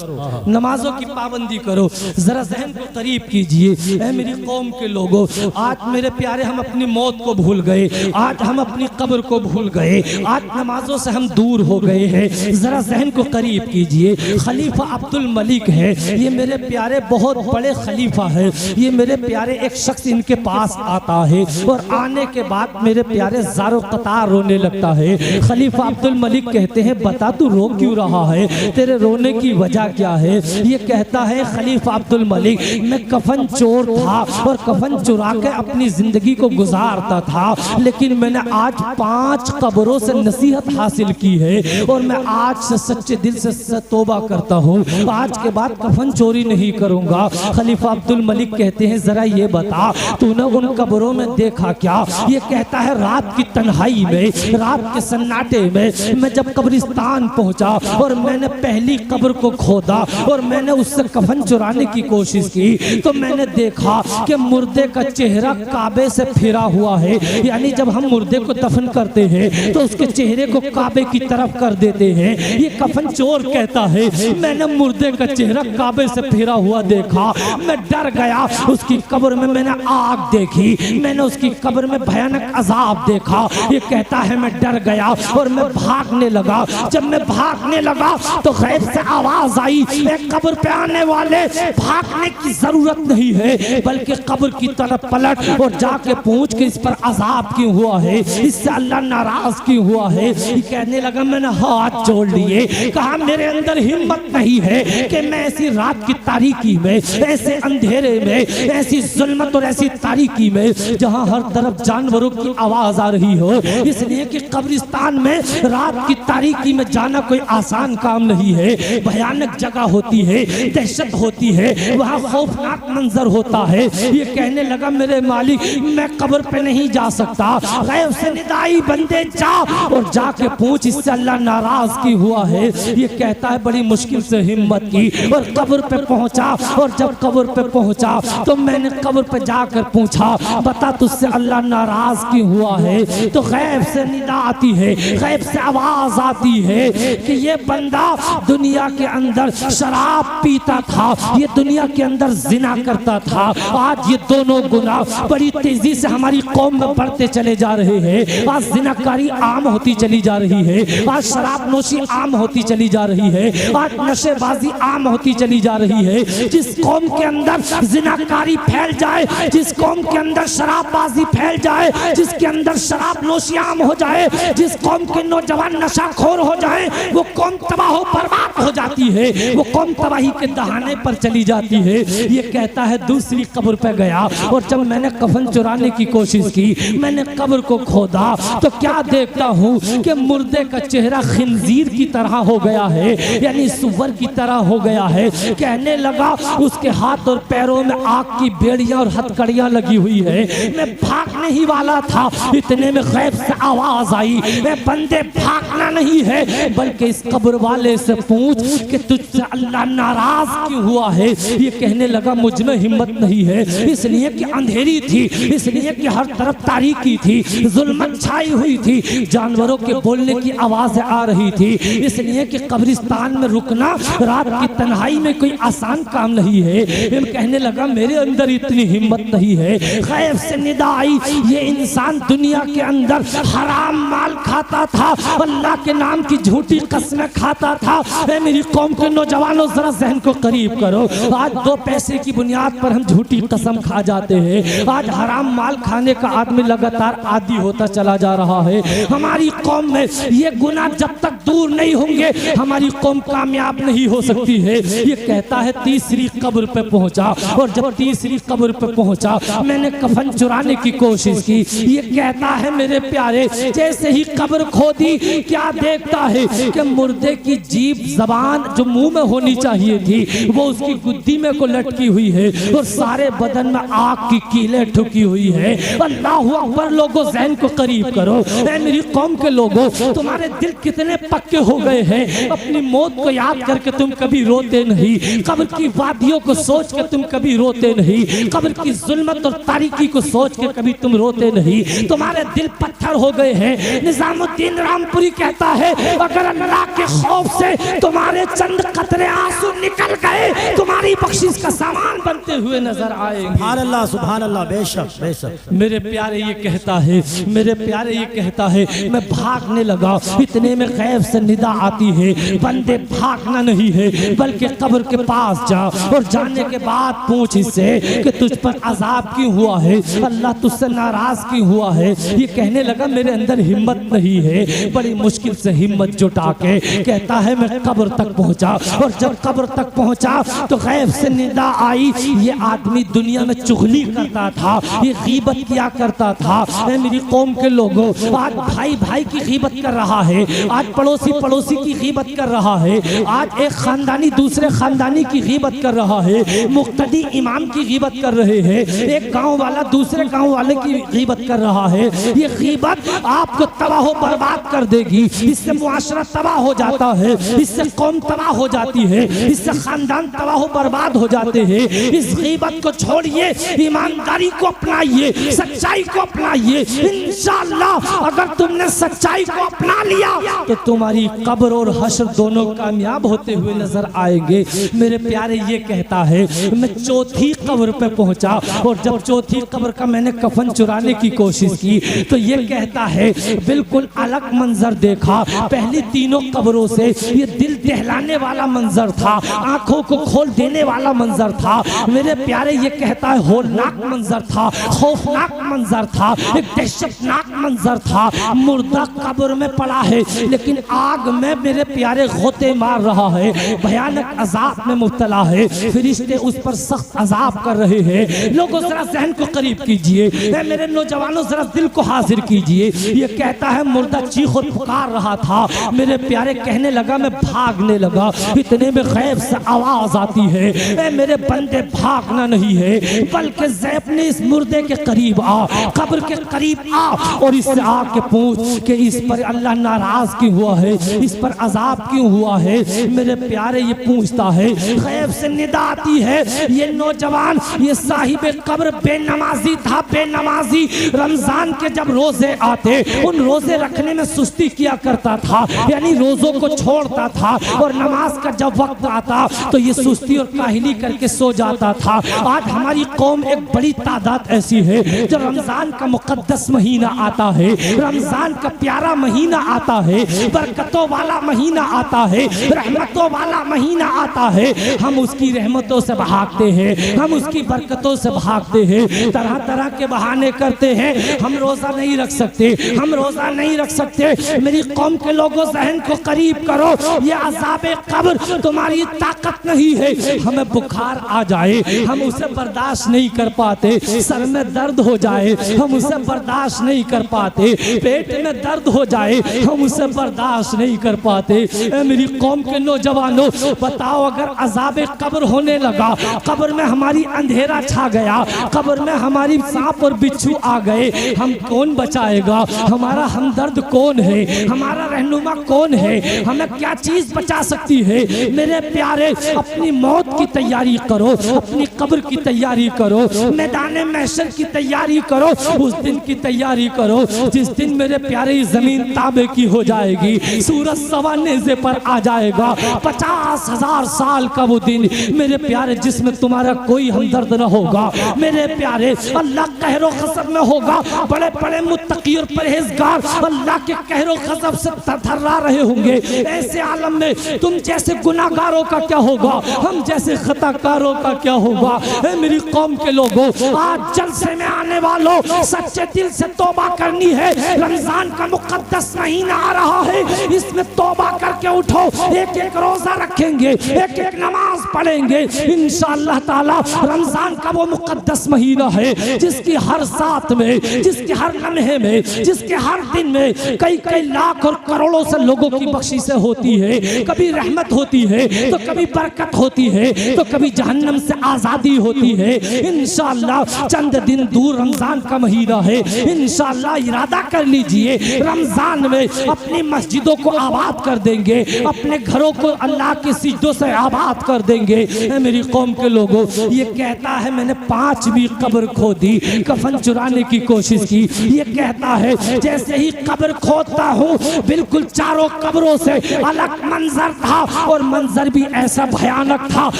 नमाजों की पाबंदी करो। जरा जहन को करीब कीजिए। ऐ मेरी कौम के लोगों, आज मेरे प्यारे हम अपनी मौत को भूल गए, आज हम अपनी कब्र को भूल गए, आज नमाजों से हम दूर हो गए हैं। जरा जहन को करीब कीजिए। खलीफा अब्दुल मलिक है, ये मेरे प्यारे बहुत बड़े खलीफा है। ये मेरे प्यारे एक शख्स इनके पास आता है और आने के बाद मेरे प्यारे ज़ारो कतार रोने लगता है। खलीफा अब्दुल मलिक कहते हैं, बता तू रो क्यों रहा है, तेरे रोने की वजह क्या है? ये कहता है, खलीफा अब्दुल मलिक, मैं कफन चोर था और कफन चुरा के अपनी जिंदगी को गुजारता था, लेकिन मैंने आज 5 कब्रों से नसीहत हासिल की है और मैं आज से सच्चे दिल से तौबा करता हूँ, आज के बाद कफन चोरी नहीं करूंगा। खलीफा अब्दुल मलिक कहते हैं, जरा ये बता तूने उन कब्रों में देखा क्या? ये कहता है, रात की तन्हाई में, रात के सन्नाटे में मैं जब कब्रिस्तान पहुंचा और मैंने पहली कब्र को खोदा और मैंने उससे कफन चुराने की कोशिश की, तो मैंने देखा कि मुर्दे का चेहरा काबे से फिरा हुआ है। यानी जब हम मुर्दे को दफन करते हैं तो उसके चेहरे को काबे की तरफ कर देते हैं। ये कफन चोर कहता है, मैंने मुर्दे का चेहरा काबे से फिरा हुआ देखा, मैं डर गया। उसकी कब्र में मैंने आग देखी, मैंने उसकी कब्र में भयानक अजाब देखा। ये कहता है, मैं डर गया और मैं भागने लगा। जब मैं भागने लगा तो गैब से आवाज आई, एक कब्र पे आने वाले, भागने की जरूरत नहीं है, बल्कि कब्र की तरफ पलट और जाके पूछ के इस पर अजाब क्यों हुआ है, इससे अल्लाह नाराज क्यों हुआ है। ये कहने लगा, मैंने हाथ जोड़ लिए, कहा मेरे अंदर हिम्मत नहीं है कि मैं ऐसी रात की तारीकी में, ऐसे अंधेरे में, ऐसी जुल्मत और ऐसी तारीकी में जहां हर तरफ जानवरों की आवाज आ रही हो, इसलिए कि कब्रिस्तान में रात की तारीकी में जाना कोई आसान काम नहीं है। भयानक जगह होती है, दहशत होती है, वहां खौफनाक मंजर होता है। ये कहने लगा, मेरे मालिक, मैं कब्र पे नहीं जा सकता, गैब से निदाई बंदे जा और जाके पूछ इससे अल्लाह नाराज की हुआ है। ये कहता है, बड़ी मुश्किल से हिम्मत की और कब्र पे पहुंचा। और जब कब्र पे पहुंचा तो मैंने कब्र पे जाकर पूछा, बता तुझसे अल्लाह नाराज क्यों हुआ है? तो गैब से निदा आती है, गैब से आवाज आती है कि ये बंदा दुनिया के अंदर शराब पीता था, ये दुनिया के अंदर जिना करता था। आज ये दोनों गुनाह बड़ी तेजी से हमारी कौम में बढ़ते चले जा रहे हैं। आज जिनाकारी आम होती चली जा रही है, आज शराब नोशी आम होती चली जा रही है, आज नशेबाजी आम होती चली जा रही है। जिस कौम के अंदर जिनाकारी फैल जाए, जिस कौम के अंदर शराबबाजी फैल जाए, जिसके अंदर शराब नोशी आम हो जाए, जिस कौम के नौजवान नशाखोर हो जाए, वो कौम तबाह बर्बाद हो जाती है, वो कौम तबाही के दहाने पर चली जाती है। ये कहता है, दूसरी कब्र पे गया और जब मैंने कफन चुराने की कोशिश की, मैंने कब्र को खोदा तो क्या देखता हूँ कि मुर्दे का चेहरा खिंजीर की तरह हो गया है, यानी सुअर की तरह हो गया है। कहने लगा, उसके हाथ और पैरों में आग की बेड़ियां और हथकड़ियां लगी हुई है। मैं भागने ही वाला था, इतने में गैब से आवाज आई, मैं बंदे भागना नहीं है, बल्कि इस कब्र वाले से पूछ कि तुझसे अल्लाह नाराज क्यों हुआ है। ये कहने लगा, मुझ में हिम्मत नहीं है, इसलिए कि अंधेरी थी, इसलिए कि हर तरफ तारीकी थी, जुल्मत छाई हुई थी, जानवरों के बोलने की आवाजें आ रही थी, इसलिए कि कब्रिस्तान में रुकना रात की तन्हाई में कोई आसान काम नहीं है। कहने लगा, मेरे अंदर इतनी हिम्मत नहीं है। गैब से निदा आई, ये इंसान दुनिया के अंदर हराम माल खाता था, अल्लाह के नाम की झूठी कस्में खाता था। मेरी कौम के नौजवानों, जरा जहन को करीब करो। आज 2 पैसे की बुनियाद पर हम झूठी कसम खा जाते हैं। आज हराम माल खाने का आदमी लगातार आदी होता चला जा रहा है। हमारी कौम में ये गुनाह जब तक दूर नहीं होंगे, हमारी कौम कामयाब नहीं हो सकती है। ये कहता है, तीसरी कब्र पे पहुंचा और जब तीसरी कब्र पे पहुंचा, मैंने कफन चुराने की कोशिश की। ये कहता है, मेरे प्यारे, जैसे ही कब्र खोदी, क्या देखता है कि मुर्दे की जीभ जबान जबान जो मुंह में होनी चाहिए थी वो उसकी गुद्दी में को लटकी हुई है और सारे बदन में आग की कीलें ठुकी हुई है। अल्लाह अकबर लोगों, ज़हन को करीब करो। ऐ मेरी कौम के लोगों, तुम्हारे दिल कितने पक्के हो गए हैं, अपनी मौत को याद करके तुम कभी रोते नहीं, कब्र की वादियों को सोच के तुम कभी रोते नहीं, कब्र की जुल्मत और तारीकी को सोच के कभी तुम रोते नहीं। तुम्हारे दिल पत्थर हो गए हैं। निजामुद्दीन रामपुरी कहता है, अगर अल्लाह के खौफ से तुम्हारे चंद कतरे आंसू निकल गए, तुम्हारी बख्शिश का सामान बनते हुए नजर आएंगे। सुभान अल्लाह, बेशक बेशक। मेरे प्यारे ये कहता है, मेरे प्यारे ये कहता है, मैं भागने लगा, इतने में गैब से निदा आती है, बंदे भागना नहीं है बल्कि कब्र के पास जा और जाने के बाद पूछ इससे कि तुझ पर अजाब क्यों हुआ है, अल्लाह तुझसे नाराज क्यों हुआ है। ये कहने लगा मेरे अंदर हिम्मत नहीं है, बड़ी मुश्किल से हिम्मत जुटा के कहता है मैं कब्र तक पहुंचा, और जब कब्र तक पहुंचा तो गैब से निदा आई, ये आदमी दुनिया में चुगली करता था, ये गीबत किया करता था। मेरी कौम के लोगों, आज भाई भाई की गीबत कर रहा है, आज पड़ोसी पड़ोसी की गीबत कर रहा है, आज एक खानदानी दूसरे खानदानी की गीबत कर रहा है, मुक्तदी इमाम की गीबत कर रहे हैं, एक गांव वाला दूसरे गांव वाले की गीबत कर रहा है। ये गीबत आपको तबाह बर्बाद कर देगी, इससे मुआशरा तबाह हो जाता है, इससे कौम तबाह हो जाती है, इससे खानदान तबाह बर्बाद हो जाते हैं। इस गीबत को छोड़िए, ईमानदारी को अपनाइए, सच्चाई को अपनाइए। इंशाअल्लाह अगर तुमने सच्चाई को अपना लिया तो तुम्हारी कब्र और हश्र दोनों कामयाब होते हुए नजर आएंगे। मेरे प्यारे ये कहता है, मैं चौथी कब्र पे पहुंचा और जब चौथी कब्र का मैंने कफन चुराने की कोशिश की तो ये कहता है बिल्कुल अलग मंजर देखा। पहली तीनों कब्रों से ये दिल दहलाने वाला मंजर था, आंखों को खोल देने वाला मंजर था। मेरे प्यारे ये कहता है होलनाक मंजर था, खौफनाक मंजर था, एक दहशतनाक मंजर था। मुर्दा कब्र में पड़ा है लेकिन आग में मेरे प्यारे गोते मार रहा है, भयानक अजाब में मुब्तला है, फरिश्ते उस पर सख्त अजाब कर रहे हैं। लोगों जरा ज़हन को करीब कीजिए, मेरे नौजवानों जरा दिल को हाजिर कीजिए। ये कहता है मुर्दा चीख और पुकार रहा था, मेरे प्यारे कहने लगा मैं भागने लगा, इतने में गैब से आवाज आती है, मेरे बंदे भागना नहीं है बल्कि अपने इस मुर्दे के करीब आ, कब्र के करीब आ और इससे आके पूछ कि इस पर अल्लाह नाराज क्यों हुआ है, इस पर अजाब क्यों हुआ है। मेरे प्यारे ये पूछता है, गैब से निदा आती है, ये नौजवान ये साहिब कब्र बेनमाजी था, बेनमाजी। रमजान के जब रोजे आते उन रोजे रखने में सुस्ती किया करता था, यानी रोजों को छोड़ता था, और नमाज का जब वक्त आता तो ये सुस्ती और काहिली करके सो जाता था। आज हमारी कौम एक बड़ी तादाद ऐसी है जो रमजान का मुकद्दस महीना आता है, रमजान का प्यारा महीना आता है, बरकतों वाला महीना आता है, रहमतों वाला महीना आता है, हम उसकी रहमतों से भागते हैं, हम उसकी बरकतों से भागते हैं, तरह तरह के बहाने करते हैं। हम रोजा नहीं रख सकते, हम रोजा नहीं रख सकते। मेरी कौम के लोगों ज़हन को करीब करो, ये अज़ाबे कब्र तुम्हारी ताकत नहीं है। हमें बुखार आ जाए हम उसे बर्दाश्त नहीं कर पाते, सर में दर्द हो जाए हम उसे बर्दाश्त नहीं कर पाते, पेट में दर्द हो जाए हम उसे बर्दाश्त नहीं कर पाते। मेरी कौम के नौजवानों बताओ, अगर अज़ाबे कब्र होने लगा, कब्र में हमारी अंधेरा छा गया, कब्र में हमारी सांप और बिच्छू आ गए, हम कौन बचाएगा? हमारा हमदर्द कौन है? हमारा रहनुमा कौन है? हमें क्या चीज बचा सकती है? मेरे प्यारे, अपनी मौत की तैयारी करो, अपनी कब्र की तैयारी करो, मैदान महशर की तैयारी करो, उस दिन की तैयारी करो जिस दिन मेरे प्यारे जमीन ताबे की हो जाएगी, सूरज सवा नेज़े पर आ जाएगा। 50,000 साल का वो दिन मेरे प्यारे जिसमें तुम्हारा कोई हमदर्द न होगा। मेरे प्यारे, अल्लाह कहरो ग़ज़ब में होगा, बड़े बड़े मुत्तकी और परहेजगार अल्लाह के कहरो ग़ज़ब से थर्रा रहे होंगे। ऐसे आलम में तुम जैसे गुनाहगारों का क्या होगा, हम जैसे खताकारों का क्या होगा? मेरी कौम के लोगों, आज जलसे में आने वालों, सच्चे दिल से तौबा करनी है। रमजान का मुकद्दस महीना आ रहा है, इसमें तौबा करके उठो, एक एक रोजा रखेंगे, एक एक नमाज पढ़ेंगे इंशाअल्लाह ताला। रमजान का वो मुकद्दस महीना है जिसकी हर साथ में, जिसके हर लम्हे में, जिसके हर दिन में कई कई लाख और करोड़ों से लोगों की बख्शिशें होती है। कभी कभी रहमत होती है तो कभी बरकत होती है तो कभी जहन्नम से आजादी होती है। इंशाअल्लाह चंद दिन दूर रमजान का महीना है, इंशाअल्लाह इरादा कर लीजिए रमजान में अपनी मस्जिदों को आबाद कर देंगे, अपने घरों को अल्लाह के सिजदों से आबाद कर देंगे। मेरी कौम के लोगों, ये कहता है मैंने 5वीं कब्र खोदी, कफन चुराने की कोशिश की। ये कहता है जैसे ही कब्र खोदता हूँ बिल्कुल चारों कब्रों से अलग मंजर था और मंजर भी ऐसा भयानक था।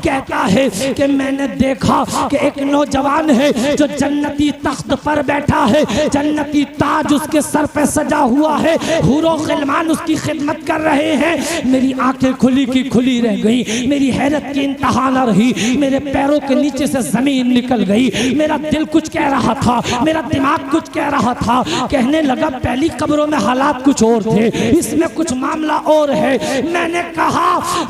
कहता है कि मैंने देखा कि एक नौजवान है जो जन्नती तख्त पर बैठा है, जन्नती ताज उसके सर पे सजा हुआ है, हुरो गिलमान उसकी खिदमत कर रहे हैं। मेरी आंखें खुली की खुली रह गई, मेरी हैरत की इंतहा न रही, मेरे पैरों के नीचे से जमीन निकल गई। मेरा दिल कुछ कह रहा था, मेरा दिमाग कुछ कह रहा था। कहने लगा पहली कब्रों में हालात कुछ और थे, इसमें कुछ मामला और है। मैंने कहा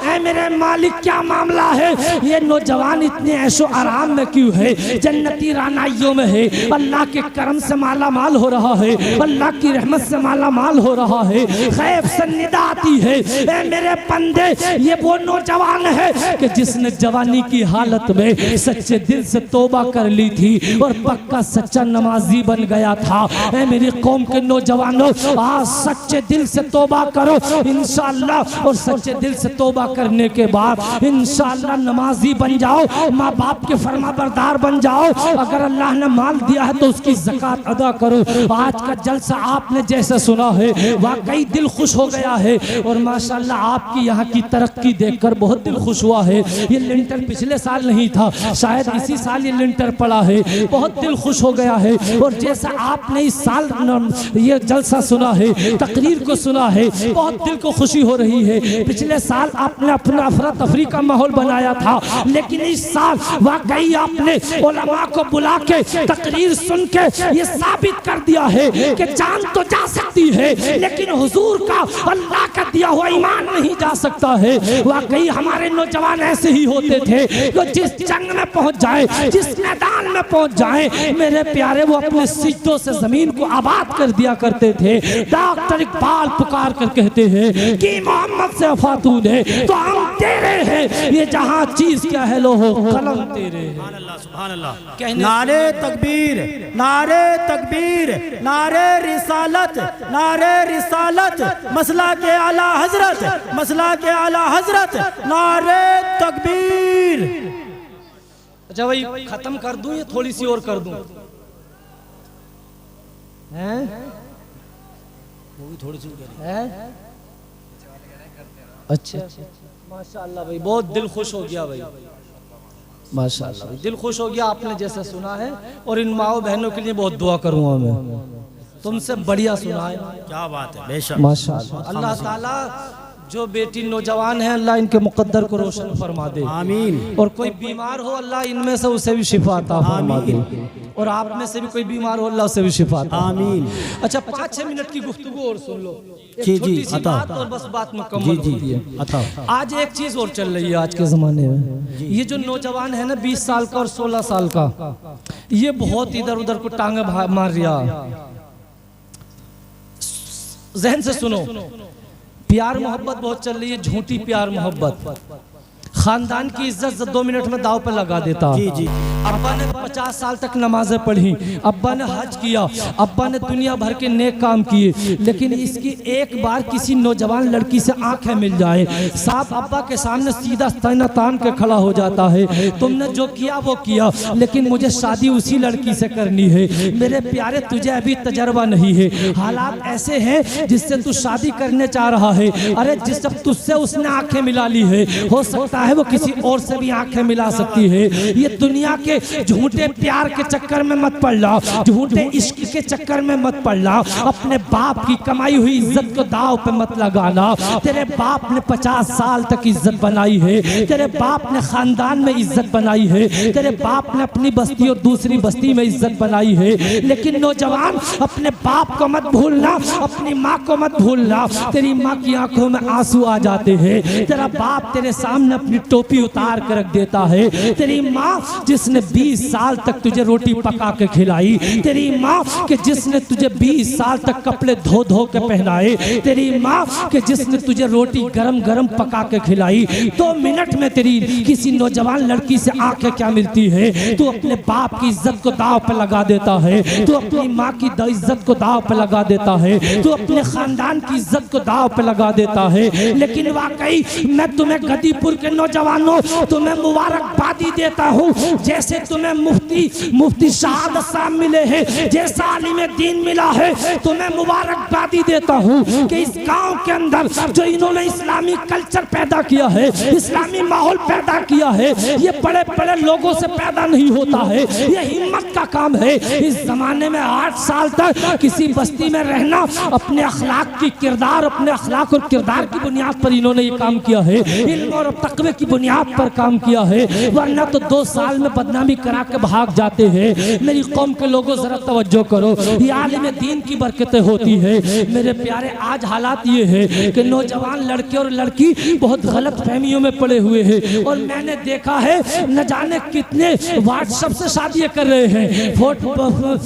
ऐ मेरे मालिक क्या मामला है? ये नौजवान इतने ऐशो आराम में क्यों है, जन्नती रानाइयों में है, अल्लाह के करम से माला माल हो रहा है, अल्लाह की रहमत से माला माल हो रहा है। गैब से निदा आती है ऐ मेरे बंदे ये वो नौजवान है कि जिसने जवानी की हालत में सच्चे दिल से तौबा कर ली थी और पक्का सच्चा नमाजी बन गया था। ऐ मेरी कौम के नौजवानों, आज सच्चे दिल से तौबा करो इंशाअल्लाह, और सच्चे दिल से तौबा करने के बाद इंशाअल्लाह नमाजी बन जाओ, माँ बाप के फरमाबरदार बन जाओ। अगर अल्लाह ने माल दिया है तो उसकी ज़कात अदा करो। आज का जलसा आपने जैसे सुना है वाकई दिल खुश हो गया है और माशाअल्लाह आपकी यहाँ की तरक्की देखकर बहुत दिल खुश हुआ है। ये लिंटर पिछले साल नहीं था, शायद इसी साल ये लिंटर पड़ा है, बहुत दिल खुश हो गया है। और जैसा आपने इस साल ये जलसा सुना है, तकरीर को सुना है, बहुत दिल को खुशी हो रही है। पिछले साल आपने अपना अफरा तफरी का माहौल बनाया था, लेकिन इस साल वाकई आपने उलमा को बुला के तकरीर सुन के ये साबित कर दिया है कि जान तो जा सकती है लेकिन हुजूर का अल्लाह का दिया हुआ ईमान नहीं जा सकता है। वाकई हमारे नौजवान ऐसे ही होते थे जो जिस जंग में पहुंच जाए, जिस मैदान में पहुंच जाए, मेरे प्यारे वो अपने सिजदों से जमीन को आबाद कर दिया करते थे। डॉक्टर इकबाल पुकार कर कहते हैं कि मोहम्मद से वफातून है तो हम तेरे हैं, ये जहां चीज क्या है लो हो कलम तेरे हैं। सुभान अल्लाह। नारे तकबीर, नारे तकबीर, नारे रिसालत, नारे रिसालत, मसला के आला हजरत, मसला के आला हजरत, नारे तकबीर। अच्छा भाई खत्म कर दूं या थोड़ी सी और कर दूं? हैं? वो भी थोड़ी सी हैं? अच्छा माशाअल्लाह भाई, बहुत दिल खुश हो गया भाई, माशाअल्लाह भाई, दिल खुश हो गया आपने जैसा सुना है। और इन माओ बहनों के लिए बहुत दुआ करूंगा मैं, तुमसे बढ़िया सुना है। क्या बात है, बेशक माशाअल्लाह। अल्लाह ताला जो बेटी नौजवान है अल्लाह इनके मुकद्दर को रोशन फरमा दे, आमीन। और कोई बीमार हो अल्लाह इनमें से उसे भी शिफा अता फरमा दे, और आप में से भी कोई बीमार हो अल्लाह उसे भी शिफा अता, आमीन। अच्छा 5-6 मिनट की गुफ्तगू और सुन लो, जी जी बात और बस बात मुकम्मल होती है। आज एक चीज और चल रही है आज के जमाने में, ये जो नौजवान है ना 20 साल का और 16 साल का, ये बहुत इधर उधर को टांगे मार रहा। जहन से सुनो, प्यार मोहब्बत बहुत चल रही है, झूठी प्यार मोहब्बत। खानदान की इज्जत 2 मिनट में दाव पे लगा देता। जी जी। अब्बा ने 50 साल तक नमाजें पढ़ी, अब्बा ने हज किया, अब्बा ने दुनिया भर के नेक काम किए, लेकिन इसकी एक बार किसी नौजवान लड़की से आंखें मिल जाए, साफ अब्बा के सामने सीधा तैना तान के खड़ा हो जाता है, तुमने जो किया वो किया, लेकिन मुझे शादी उसी लड़की से करनी है। मेरे प्यारे तुझे अभी तजर्बा नहीं है, हालात ऐसे हैं जिससे तू शादी करने चाह रहा है, अरे जिस तुझसे उसने आंखें मिला ली है, हो सकता है वो किसी और से भी आंखें मिला सकती है। ये दुनिया के झूठे प्यार के चक्कर में मत पड़ ला, झूठे इश्क के चक्कर में मत पड़ ला, अपने बाप की कमाई हुई इज्जत को दाव पे मत लगाना। तेरे बाप ने 50 साल तक इज्जत बनाई है, तेरे बाप ने खानदान में इज्जत बनाई है, तेरे बाप ने अपनी बस्ती और दूसरी बस्ती में इज्जत बनाई है, लेकिन नौजवान अपने बाप को मत भूलना, अपनी माँ को मत भूलना। तेरी माँ की आंखों में आंसू आ जाते हैं, तेरा बाप तेरे सामने अपनी टोपी उतार कर रख देता है। तेरी माँ जिसने 20 साल तक तुझे रोटी पका के खिलाई, तेरी माँ के जिसने तुझे 20 साल तक कपड़े धो धो के पहनाए, तेरी माँ के जिसने तुझे रोटी गरम गरम पका के खिलाई, 2 मिनट में तेरी किसी नौजवान लड़की से आंखें क्या मिलती है? तू अपने बाप की इज्जत को दाव पे लगा देता है, तू अपनी माँ की इज्जत को दाव पे लगा देता है, तू अपने खानदान की इज्जत को दाव पे लगा देता है। लेकिन वाकई मैं तुम्हें गदीपुर के नौजवानों तुम्हें मुबारकबादी देता हूँ, जैसे तुम्हें मुफ्ती शहादत साहब मिले हैं, जैसा आलिम दीन मिला है, तुम्हें मुबारकबादी देता हूँ कि इस गांव के अंदर जो इन्होंने इस्लामी कल्चर पैदा किया है, इस्लामी माहौल पैदा किया है, ये बड़े बड़े लोगों से पैदा नहीं होता है, ये हिम्मत का काम है। इस जमाने में 8 साल तक किसी बस्ती में रहना अपने अखलाक की किरदार, अपने अखलाक और किरदार की बुनियाद पर इन्होंने ये काम किया है, इल्म और तकवे की बुनियाद पर काम किया है, वरना तो 2 साल में बदनामी करा के भाग जाते हैं। मेरी कौम के लोगों जरा तवज्जो करो, ये आलिम दीन की बरकतें होती है। मेरे प्यारे आज हालात ये है कि नौजवान लड़के और लड़की बहुत गलत फहमियों में पड़े हुए हैं, और मैंने देखा है न जाने कितने व्हाट्सएप से शादी कर रहे हैं,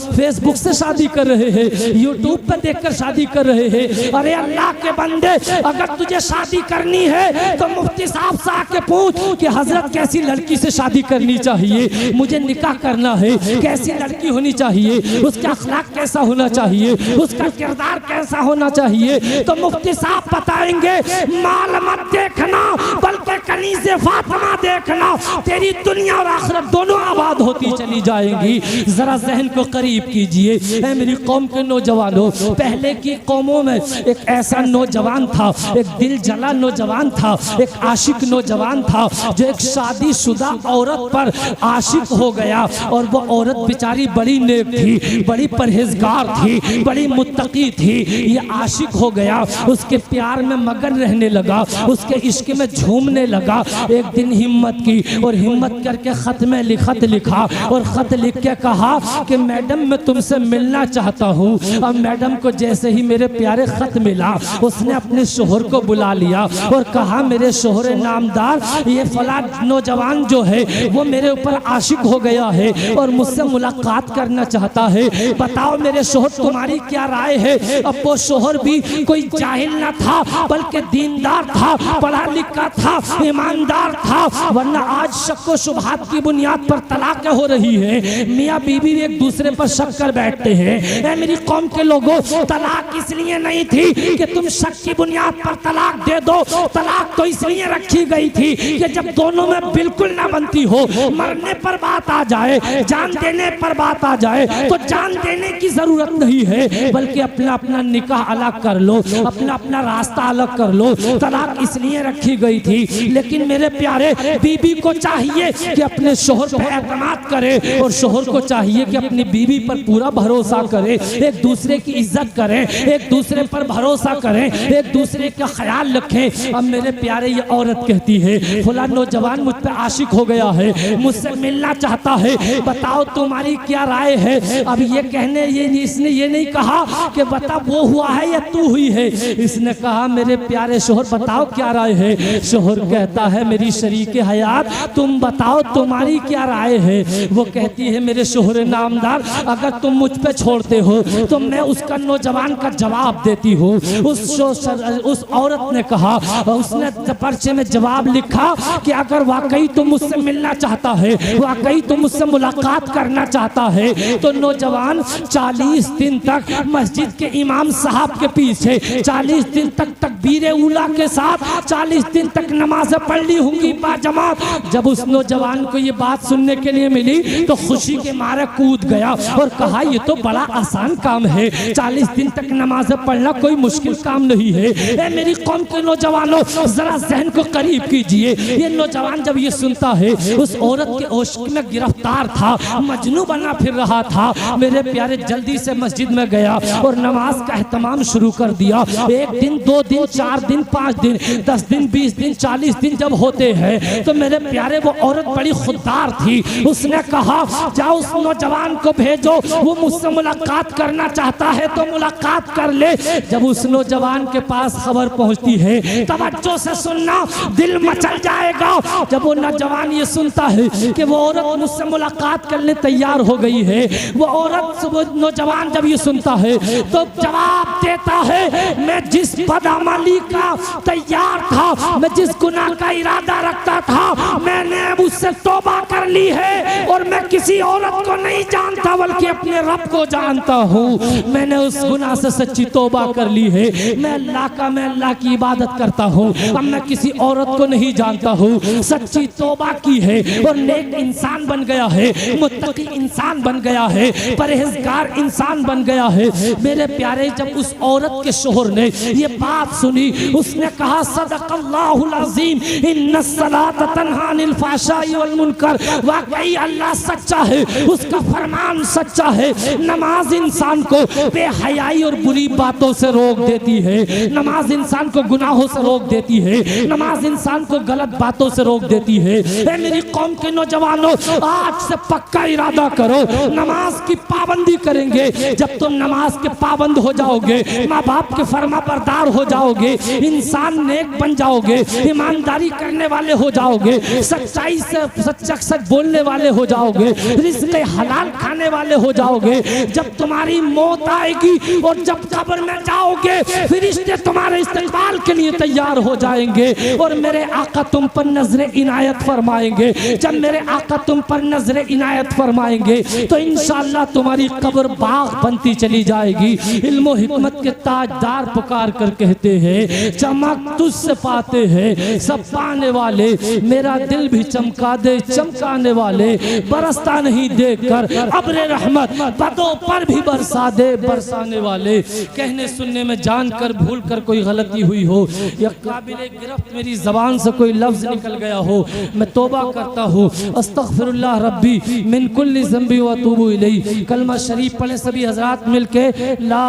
फेसबुक से शादी कर रहे हैं, यूट्यूब पे देखकर शादी कर रहे हैं। अरे अल्लाह के बंदे, अगर तुझे शादी करनी है तो मुफ्ती साहब से आके पूछ कि हजरत कैसी लड़की से शादी करनी चाहिए, मुझे निकाह करना है, कैसी लड़की होनी चाहिए, उसका अखलाक कैसा होना चाहिए, उसका किरदार कैसा होना चाहिए, तो मुफ्ती साहब बताएंगे माल मत देखना बल्कि कनीज़े फातिमा देखना, तेरी दुनिया और आखिरत दोनों आबाद होती चली जाएंगी। जरा जहन को करीब कीजिए। ऐ मेरी कौम के नौजवानों, पहले की कौमों में एक ऐसा नौजवान था, एक दिल जला नौजवान था, एक आशिक नौजवान था, जो एक शादीशुदा औरत पर आशिक हो गया, और वो औरत बेचारी बड़ी नेक थी, बड़ी परहेजगार थी, बड़ी मुत्तकी थी। ये आशिक हो गया, उसके प्यार में मगन रहने लगा, उसके इश्क में झूमने लगा। एक दिन हिम्मत की और हिम्मत करके खत में खत लिखा, और खत लिख के कहा कि मैडम मैं तुमसे मिलना चाहता हूँ। अब मैडम को जैसे ही मेरे प्यारे खत मिला, उसने अपने शोहर को बुला लिया और कहा मेरे शोहर नामदार, ये फला नौजवान जो है वो मेरे ऊपर आशिक हो गया है और मुझसे मुलाकात करना चाहता है, बताओ मेरे शोहर तुम्हारी क्या राय है। अब वो शोहर भी कोई जाहिल न था, बल्कि दीनदार था, पढ़ा लिखा था, ईमानदार था, वरना आज शक व शुबहात की बुनियाद पर तलाक़ें हो रही है, मियाँ बीवी एक दूसरे पर शक कर बैठते हैं। ऐ मेरी कौम के लोगों, तलाक इसलिए नहीं थी कि तुम शक की बुनियाद पर तलाक दे दो, तलाक तो इसलिए रखी गई थी कि जब दोनों में बिल्कुल ना बनती हो, मरने पर बात आ जाए, जान देने पर बात आ जाए, तो जान देने की जरूरत नहीं है, बल्कि अपना अपना निकाह अलग कर लो, अपना अपना रास्ता अलग कर लो। तलाक इसलिए रखी गई थी। लेकिन मेरे प्यारे, बीबी को चाहिए कि अपने शोहर पर एतमाद करे, और शोहर को चाहिए कि अपनी बीवी पर पूरा भरोसा करे, एक दूसरे की इज्जत करें, एक दूसरे पर भरोसा करें, एक दूसरे का ख्याल रखें। अब मेरे प्यारे, ये औरत कहती है फला नौजवान मुझ पर आशिक हो गया है, मुझसे मिलना चाहता है, बताओ तुम्हारी क्या राय है। अब ये कहने इसने ये नहीं कहा कि बता वो हुआ है या तू हुई है, इसने कहा मेरे प्यारे शोहर बताओ क्या राय है। शोहर कहता है मेरी शरीके हयात तुम बताओ तुम्हारी क्या राय है। वो कहती है मेरे शोहर नामदार, अगर तुम मुझ पे छोड़ते हो तो मैं उसका नौजवान का जवाब देती हूँ। उस औरत ने कहा, उसने पर्चे में जवाब लिखा कि अगर वाकई तुम मुझसे मिलना चाहता है, वाकई तुम मुझसे मुलाकात करना चाहता है, तो नौजवान 40 दिन तक मस्जिद के इमाम साहब के पीछे, 40 दिन तक तकबीर उला के साथ, 40 दिन तक नमाज़ें पढ़ ली होंगी बाजमात। जब उस नौजवान को ये बात सुनने के लिए मिली तो खुशी के मारे कूद गया और कहा ये तो बड़ा आसान काम है, 40 दिन तक नमाज़ें पढ़ना कोई मुश्किल काम नहीं है। ए मेरी कौम के नौजवानों, जरा जहन को करीब कीजिए। ये नौजवान जब ये सुनता है, उस औरत के इश्क में गिरफ्तार था, मजनू बना फिर रहा था, मेरे प्यारे जल्दी से मस्जिद में गया और नमाज का एहतमाम शुरू कर दिया। 1 दिन 2 दिन 4 दिन 5 दिन 10 दिन 20 दिन 40 दिन जब होते हैं, तो मेरे प्यारे वो औरत बड़ी खुददार थी, उसने कहा जाओ उस नौजवान को भेजो, वो मुझसे मुलाकात करना चाहता है तो मुलाकात कर ले। जब उस नौजवान के पास खबर पहुंचती है, तवज्जो से सुनना, दिल मचल जाएगा। जब वो नौजवान ये सुनता है कि वो औरत मुझसे मुलाकात करने तैयार हो गई है, वो औरत, वो नौजवान जब ये सुनता है तो जवाब देता है, मैं जिस बदअमली का तैयार था, मैं जिस गुनाह का इरादा रखता था, मैंने उससे तौबा कर ली है और मैं किसी औरत को नहीं जानता बल्कि अपने रब को जानता हूँ। मैंने उस गुनाह से सच्ची तौबा कर ली है, मैं अल्लाह की इबादत करता हूँ, अब मैं किसी औरत को नहीं जानता हूँ। सच्ची तौबा की है और नेक इंसान बन गया है, मुत्तकी इंसान बन गया है, परहेजगार इंसान बन गया है। मेरे प्यारे, जब उस औरत के शोहर ने ये बात सुनी, उसने कहा सदक़ल्लाहुल अज़ीम, इन्नस्सलात तन्हा अनिल फ़हशाई वल मुनकर। वाकई अल्लाह सच्चा है, उसका फरमान सच्चा है। नमाज इंसान को बेहयाई और बुरी बातों से रोक देती है, नमाज इंसान को गुनाहों से रोक देती है, नमाज इंसान को गलत बातों से रोक देती है। ए मेरी कौम के नौजवानों, आज से पक्का इरादा करो, नमाज की पाबंदी करेंगे। जब तुम नमाज के पाबंद हो जाओगे, माँ बाप के फरमा बरदार हो जाओगे, इंसान नेक बन जाओगे, ईमानदारी करने वाले हो जाओगे, सच्चाई से सच बोलने वाले हो जाओगे, रिज़्क़ हलाल खाने वाले हो जाओगे। जब तुम्हारी मौत आएगी और जब कब्र में जाओगे, फरिश्ते तुम्हारे इस्तकबाल के लिए तैयार हो जाएंगे और मेरे आका तुम पर नजर इनायत फरमाएंगे। जब मेरे आका तुम पर नजर इनायत फरमाएंगे तो इंशाअल्लाह तुम्हारी कब्र बाग बनती चली जाएगी। इल्म हिकमत के ताजदार पुकार कर कहते हैं, चमक तुझसे पाते हैं सब पाने वाले, मेरा दिल भी चमका दे चमकाने वाले, बरसता नहीं देखकर अब्रे रहमत, बदों पर भी बरसा दे बरसाने वाले। कहने सुनने में जानकर भूल कर कोई गलती हुई हो या काबिले गिरफ्त मेरी जबान से कोई लफ्ज निकल गया हो, मैं तौबा करता हूँ। अस्तगफिरुल्लाह रब्बी मिन कुल्ली ज़ंबी व अतूबु इलैहि। कलमा शरीफ पढ़े सभी हजरात मिलके, ला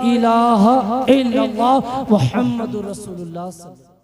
इलाहा इल्लल्लाह मुहम्मदुर रसूलुल्लाह।